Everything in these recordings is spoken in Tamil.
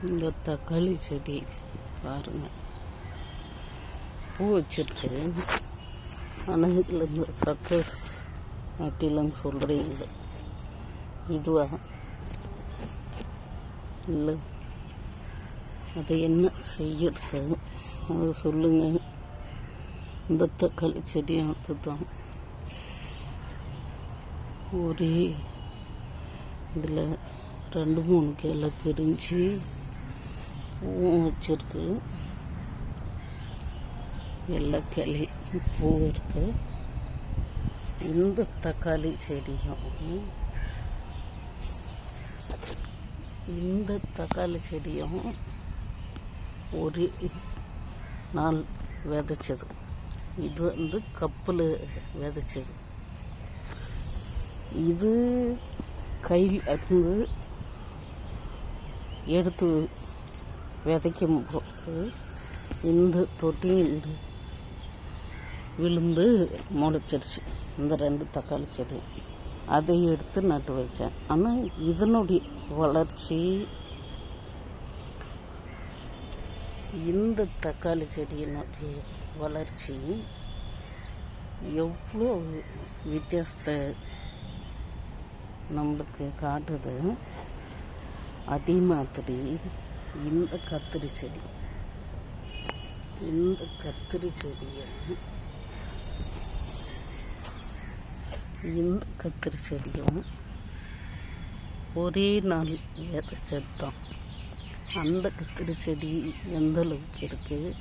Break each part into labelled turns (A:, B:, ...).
A: இந்த தக்காளி செடி பாருங்கள், பூ வச்சிருக்கு. ஆனால் இதில் இந்த சக்கஸ் நட்டிலன்னு சொல்கிறீங்க, இதுவா இல்லை? அதை என்ன செய்யறது அதை சொல்லுங்கள். இந்த தக்காளி செடியும் அதுதான். ஒரே இதில் 2-3 கிளை பிரிஞ்சு பூவும் வச்சிருக்கு. எல்லா கிளையும் பூ இருக்கு. இந்த தக்காளி செடியும் ஒரு நாள் விதைச்சது. இது கப்பில் விதைச்சது. இது கையில் இருந்து எடுத்து விதைக்கும் போது இந்த தொட்டியில் விழுந்து முளைச்சிருச்சு. இந்த 2 தக்காளி செடி அதை எடுத்து நட்டு வச்சேன். ஆனால் இதனுடைய வளர்ச்சி, இந்த தக்காளி செடியினுடைய வளர்ச்சி எவ்வளோ வித்தியாசத்தை நம்மளுக்கு காட்டுது. அதே மாதிரி இந்த கத்திரி செடியும் ஒரே நாள் விதைச்சது தான். அந்த கத்திரி செடி எந்த அளவுக்கு இருக்குது,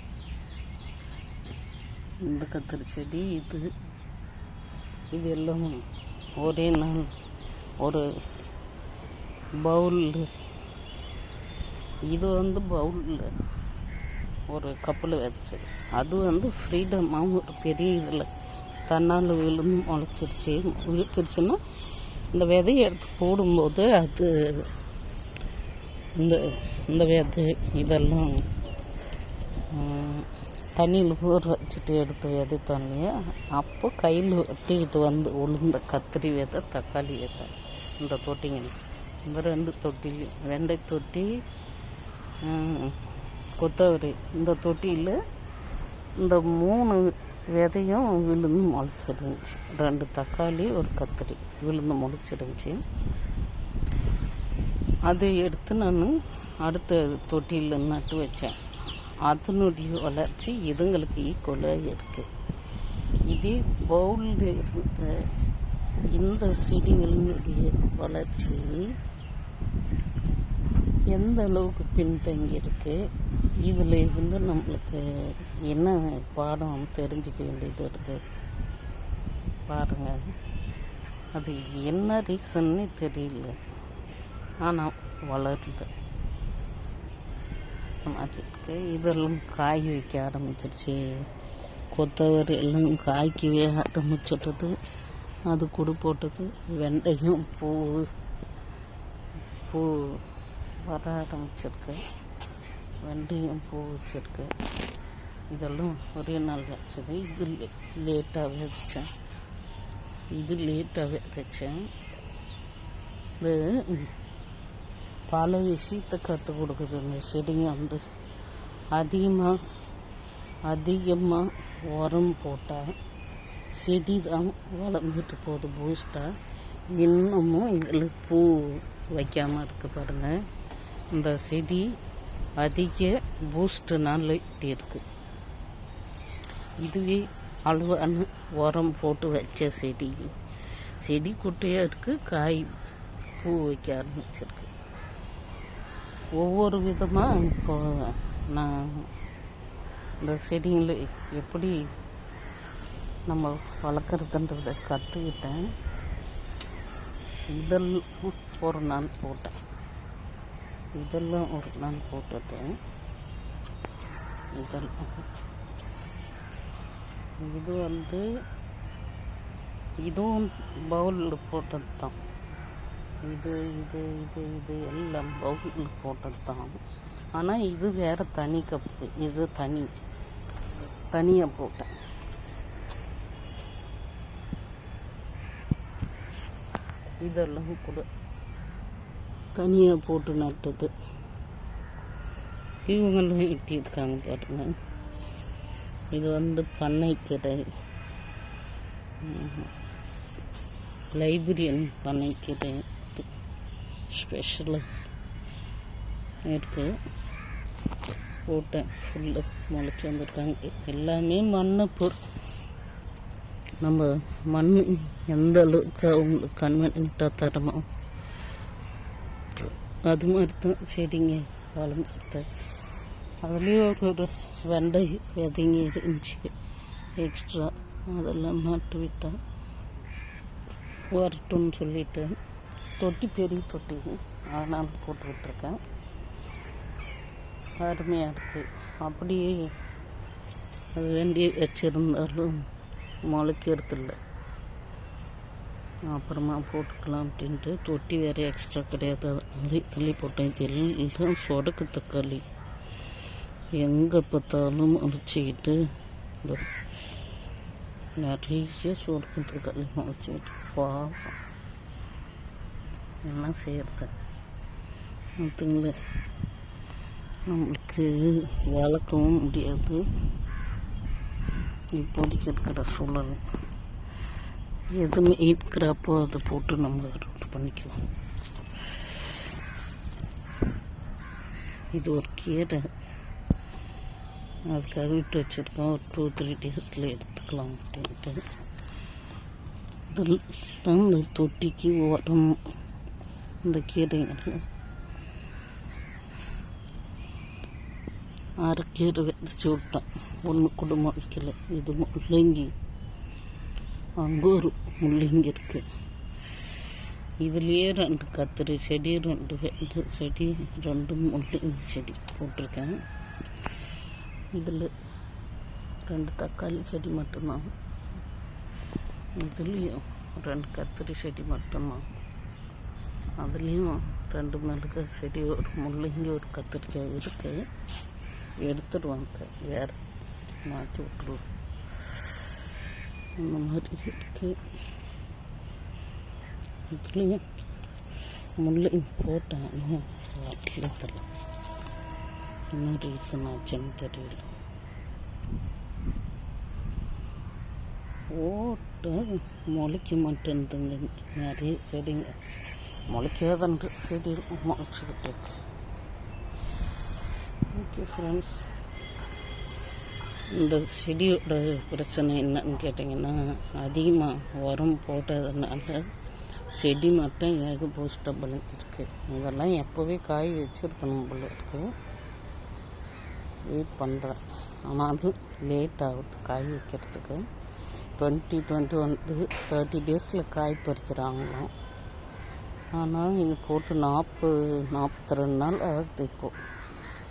A: இந்த கத்திரி செடி இது எல்லாம் ஒரே நாள் ஒரு பவுலில், இது பவுலில் ஒரு கப்பில் விதைச்சது. அது ஃப்ரீடமாக ஒரு பெரிய இதில் தன்னால் விழுந்து முளைச்சிருச்சுன்னா இந்த விதையை எடுத்து போடும்போது அது இந்த விதை இதெல்லாம் தண்ணியில் ஊற வச்சுட்டு எடுத்து விதைப்பாங்க இல்லையா, அப்போ கையில் ஒட்டிக்கிட்டு உளுந்த கத்திரி விதை, தக்காளி விதை இந்த தொட்டிங்க. இந்த 2 தொட்டிலையும் வெண்டை தொட்டி, கொத்தவரி, இந்த தொட்டியில் இந்த 3 விதையும் விழுந்து முளைச்சிருந்துச்சு. 2 தக்காளி, ஒரு கத்திரி விழுந்து முளைச்சிருந்துச்சு. அதை எடுத்து நான் அடுத்த தொட்டியில் நட்டு வச்சேன். அதனுடைய வளர்ச்சி இதுங்களுக்கு ஈக்குவலாக இருக்குது. இதே பவுலில் இருந்த இந்த செடிகளினுடைய வளர்ச்சி எந்த அளவுக்கு பின்தங்கி இருக்கு. இதில் இருந்து நம்மளுக்கு என்ன பாடம் தெரிஞ்சுக்க வேண்டியது இருக்குது பாருங்கள். அது என்ன ரீசன்னே தெரியல, ஆனால் வளருது மாதிரி இருக்கு. இதெல்லாம் காய் வைக்க ஆரம்பிச்சிருச்சு. கொத்தவரி எல்லாம் காய்க்கவே ஆரம்பிச்சிட்டது. அது கூட போட்டது. வெண்டையும் பூ வர ஆரம்பிச்சிருக்கு. வெண்டையும் பூ வச்சிருக்கு. இதெல்லாம் ஒரே நாள் வச்சது. இது லேட்டாக விதைச்சேன். இந்த பல விஷயத்தை கற்றுக் கொடுக்குது இந்த செடிங்க. அதிகமாக உரம் போட்டால் செடி தான் வளர்ந்துட்டு போகுது பூஸ்டாக. இன்னமும் இதில் பூ வைக்காமல் இருக்குது பாருங்கள். இந்த செடி அதிக பூஸ்டுனால இருக்குது. இதுவே அளவான உரம் போட்டு வச்ச செடி குட்டையாக இருக்குது. காய் பூ வைக்க ஆரம்பிச்சிருக்கு. ஒவ்வொரு விதமாக இப்போ நான் இந்த செடிங்களை எப்படி நம்ம வளர்க்குறதுன்றதை கற்றுக்கிட்டேன். இதெல்லாம் ஒரு நாள் போட்டது. இதுவும் பவுலில் போட்டது தான். இது எல்லாம் பவுலில் போட்டது தான். ஆனால் இது வேறு தனி கப்பு, இது தனியாக போட்டேன். இதெல்லாம் கூட தனியாக போட்டு நட்டது. இவங்களும் வெட்டியிருக்காங்க பாருங்க. இது வந்து பண்ணைக்கீரை, லைப்ரரியன் பண்ணைக்கீரை ஸ்பெஷலாக இருக்குது. போட்டேன், ஃபுல்லு முளைச்சி வந்திருக்காங்க. எல்லாமே மண்ணை நம்ம மண் எந்த அளவுக்கு அவங்களுக்கு கன்வீனியண்ட்டாக தரமோ அது மாதிரி தான் செடிங்க வளர்ந்துருக்கேன். அதுலேயும் ஒரு வெண்டை விதைங்க இருந்துச்சு எக்ஸ்ட்ரா, அதெல்லாம் நட்டு விட்டேன் வரட்டும்னு சொல்லிட்டு. தொட்டி பெரிய தொட்டி, அதனால் போட்டு விட்டுருக்கேன். அருமையாக இருக்குது. அப்படியே அது வேண்டிய வச்சுருந்தாலும் முளைக்கிறதில்ல, அப்புறமா போட்டுக்கலாம் அப்படின்ட்டு. தொட்டி வேறு எக்ஸ்ட்ரா கிடையாது, தள்ளி போட்டேன். இது எல்லாம் சொடக்கு தக்காளி எங்கே பார்த்தாலும் முளைச்சிக்கிட்டு நிறைய சொடக்கு தக்காளி முளைச்சிக்கிட்டு பாவம் என்ன செய்யறது. அதுங்களே நம்மளுக்கு வளர்க்கவும் முடியாது இப்போதைக்கு இருக்கிற சூழல். எதுவுமே இருக்கிறப்போ அதை போட்டு நம்ம அறுவடை பண்ணிக்கலாம். இது ஒரு கீரை, அதுக்காக விட்டு வச்சுருக்கோம். ஒரு 2-3 டேஸில் எடுத்துக்கலாம் அப்படின்ட்டு. இதெல்லாம் இந்த தொட்டிக்கு உரம், இந்த கீரைகள் அரைக்கீரை விதைச்சி விட்டேன், ஒன்று கூட முளைக்கல. இது முள்ளங்கி, அங்கே ஒரு முள்ளங்கி இருக்குது. இதுலேயே 2 கத்திரி செடி, 2 வெண்டை செடி, 2 முள்ளங்கி செடி போட்டிருக்கேன். இதில் 2 தக்காளி செடி மட்டும்தான். இதுலேயும் 2 கத்திரி செடி மட்டும்தான். அதுலேயும் 2 மிளகாய் செடி, ஒரு முள்ளங்கி, ஒரு கத்திரிக்காய் இருக்குது. எடுத்துடுவாங்க, வேறு மாற்றி விட்டுருவோம். இந்த மாதிரி இருக்குது. இதுலேயும் முள்ளங்கி போட்டேன், இன்னும் வரல தெரியல. என்ன ரீசன் ஆச்சுன்னு தெரியல. போட்டு முளைக்க மாட்டேன்துங்க. நிறைய செடிங்க முளைக்காதன்று செடி முளைச்சிக்கிட்டு இருக்கு. ஓகே ஃப்ரெண்ட்ஸ், இந்த செடியோட பிரச்சனை என்னன்னு கேட்டிங்கன்னா, அதிகமாக உரம் போட்டதுனால செடி மட்டும் ஏக போஸ்ட்டாக பழுத்திருக்கு. இதெல்லாம் எப்போவே காய் வச்சுருக்கணும் போல இருக்குது. வெயிட் பண்ணுறேன், ஆனாலும் லேட் ஆகுது காய் வைக்கிறதுக்கு. 20-21 days 30 டேஸில் காய் பறிக்கிறாங்களாம். ஆனால் இது போட்டு 40-42 நாள் ஆகுது இப்போது.